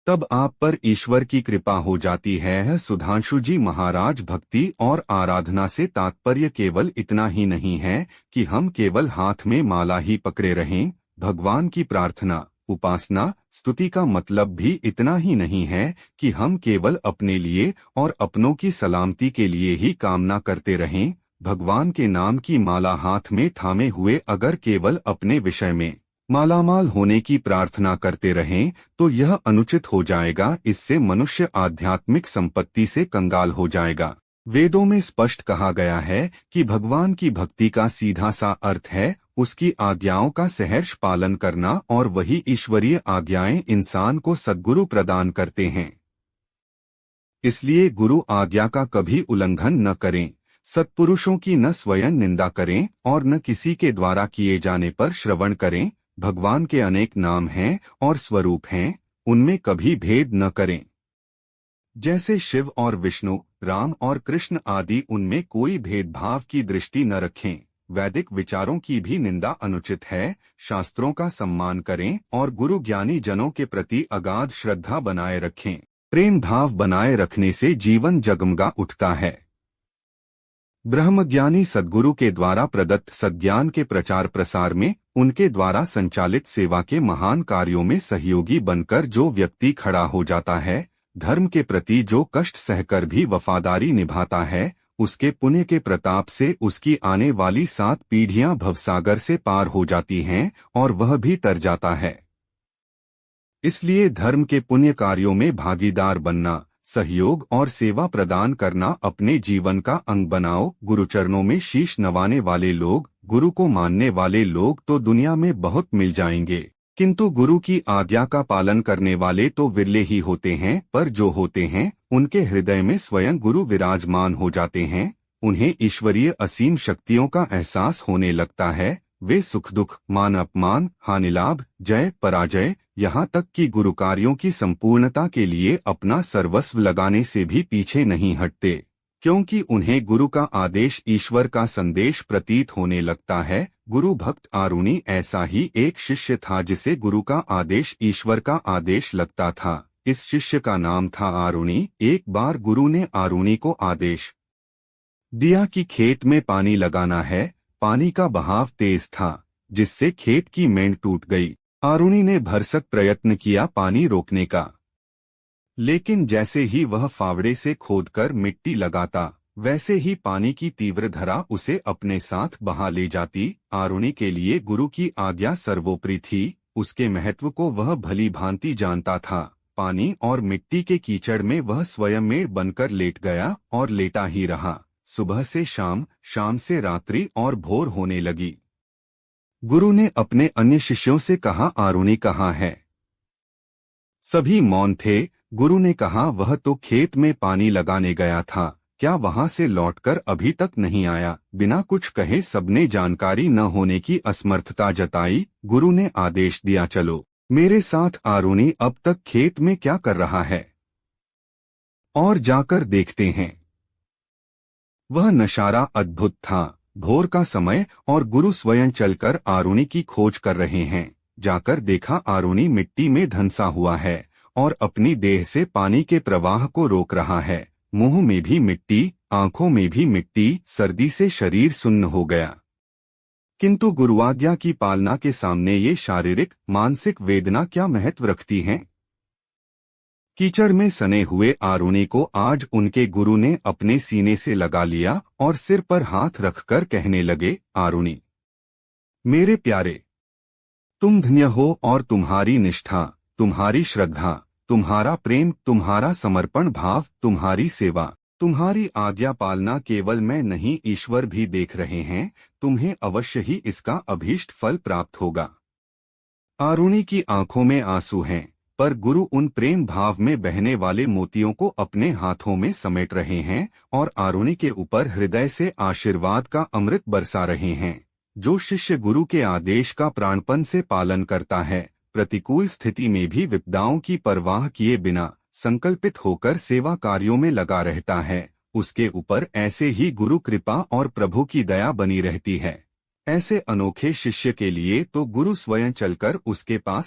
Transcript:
तब आप पर ईश्वर की कृपा हो जाती है। सुधांशु जी महाराज, भक्ति और आराधना से तात्पर्य केवल इतना ही नहीं है कि हम केवल हाथ में माला ही पकड़े रहें। भगवान की प्रार्थना, उपासना, स्तुति का मतलब भी इतना ही नहीं है कि हम केवल अपने लिए और अपनों की सलामती के लिए ही कामना करते रहें। भगवान के नाम की माला हाथ में थामे हुए अगर केवल अपने विषय में मालामाल होने की प्रार्थना करते रहें तो यह अनुचित हो जाएगा। इससे मनुष्य आध्यात्मिक संपत्ति से कंगाल हो जाएगा। वेदों में स्पष्ट कहा गया है कि भगवान की भक्ति का सीधा सा अर्थ है उसकी आज्ञाओं का सहर्ष पालन करना, और वही ईश्वरीय आज्ञाएं इंसान को सद्गुरु प्रदान करते हैं। इसलिए गुरु आज्ञा का कभी उल्लंघन न करें, सत्पुरुषों की न स्वयं निंदा करें और न किसी के द्वारा किए जाने पर श्रवण करें। भगवान के अनेक नाम हैं और स्वरूप हैं, उनमें कभी भेद न करें। जैसे शिव और विष्णु, राम और कृष्ण आदि, उनमें कोई भेदभाव की दृष्टि न रखें। वैदिक विचारों की भी निंदा अनुचित है। शास्त्रों का सम्मान करें और गुरु ज्ञानी जनों के प्रति अगाध श्रद्धा बनाए रखें। प्रेम भाव बनाए रखने से जीवन जगमगा उठता है। ब्रह्मज्ञानी सद्गुरु के द्वारा प्रदत्त सद्ज्ञान के प्रचार प्रसार में, उनके द्वारा संचालित सेवा के महान कार्यों में सहयोगी बनकर जो व्यक्ति खड़ा हो जाता है, धर्म के प्रति जो कष्ट सहकर भी वफादारी निभाता है, उसके पुण्य के प्रताप से उसकी आने वाली 7 पीढ़ियां भवसागर से पार हो जाती हैं और वह भी तर जाता है। इसलिए धर्म के पुण्य कार्यों में भागीदार बनना, सहयोग और सेवा प्रदान करना अपने जीवन का अंग बनाओ। गुरुचरणों में शीश नवाने वाले लोग, गुरु को मानने वाले लोग तो दुनिया में बहुत मिल जाएंगे, किंतु गुरु की आज्ञा का पालन करने वाले तो विरले ही होते हैं। पर जो होते हैं उनके हृदय में स्वयं गुरु विराजमान हो जाते हैं। उन्हें ईश्वरीय असीम शक्तियों का एहसास होने लगता है। वे सुख दुख, मान अपमान, हानि लाभ, जय पराजय, यहाँ तक कि गुरु कार्यों की संपूर्णता के लिए अपना सर्वस्व लगाने से भी पीछे नहीं हटते, क्योंकि उन्हें गुरु का आदेश ईश्वर का संदेश प्रतीत होने लगता है। गुरु भक्त आरुणि ऐसा ही एक शिष्य था जिसे गुरु का आदेश ईश्वर का आदेश लगता था। इस शिष्य का नाम था आरुणि। एक बार गुरु ने आरुणि को आदेश दिया कि खेत में पानी लगाना है। पानी का बहाव तेज था, जिससे खेत की मेंढ टूट गई। आरुणि ने भरसक प्रयत्न किया पानी रोकने का, लेकिन जैसे ही वह फावड़े से खोदकर मिट्टी लगाता, वैसे ही पानी की तीव्र धारा उसे अपने साथ बहा ले जाती। आरुणि के लिए गुरु की आज्ञा सर्वोपरि थी। उसके महत्व को वह भली भांति जानता था। पानी और मिट्टी के कीचड़ में वह स्वयं मेढ़ बनकर लेट गया और लेटा ही रहा। सुबह से शाम, शाम से रात्रि और भोर होने लगी। गुरु ने अपने अन्य शिष्यों से कहा, आरुणि कहाँ है? सभी मौन थे। गुरु ने कहा, वह तो खेत में पानी लगाने गया था, क्या वहां से लौटकर अभी तक नहीं आया? बिना कुछ कहे सबने जानकारी न होने की असमर्थता जताई। गुरु ने आदेश दिया, चलो मेरे साथ। आरुणि अब तक खेत में क्या कर रहा है और जाकर देखते हैं। वह नशारा अद्भुत था। भोर का समय और गुरु स्वयं चलकर आरुणि की खोज कर रहे हैं। जाकर देखा, आरुणि मिट्टी में धंसा हुआ है और अपनी देह से पानी के प्रवाह को रोक रहा है। मुंह में भी मिट्टी, आंखों में भी मिट्टी, सर्दी से शरीर सुन्न हो गया। किंतु गुरुआज्ञा की पालना के सामने ये शारीरिक मानसिक वेदना क्या महत्व रखती हैं? कीचड़ में सने हुए आरुणि को आज उनके गुरु ने अपने सीने से लगा लिया और सिर पर हाथ रखकर कहने लगे, आरुणि मेरे प्यारे, तुम धन्य हो और तुम्हारी निष्ठा, तुम्हारी श्रद्धा, तुम्हारा प्रेम, तुम्हारा समर्पण भाव, तुम्हारी सेवा, तुम्हारी आज्ञा पालना केवल मैं नहीं ईश्वर भी देख रहे हैं। तुम्हें अवश्य ही इसका अभीष्ट फल प्राप्त होगा। आरुणि की आंखों में आंसू हैं, पर गुरु उन प्रेम भाव में बहने वाले मोतियों को अपने हाथों में समेट रहे हैं और आरुणि के ऊपर हृदय से आशीर्वाद का अमृत बरसा रहे हैं। जो शिष्य गुरु के आदेश का प्राणपण से पालन करता है, प्रतिकूल स्थिति में भी विपदाओं की परवाह किए बिना संकल्पित होकर सेवा कार्यों में लगा रहता है, उसके ऊपर ऐसे ही गुरु कृपा और प्रभु की दया बनी रहती है। ऐसे अनोखे शिष्य के लिए तो गुरु स्वयं चलकर उसके पास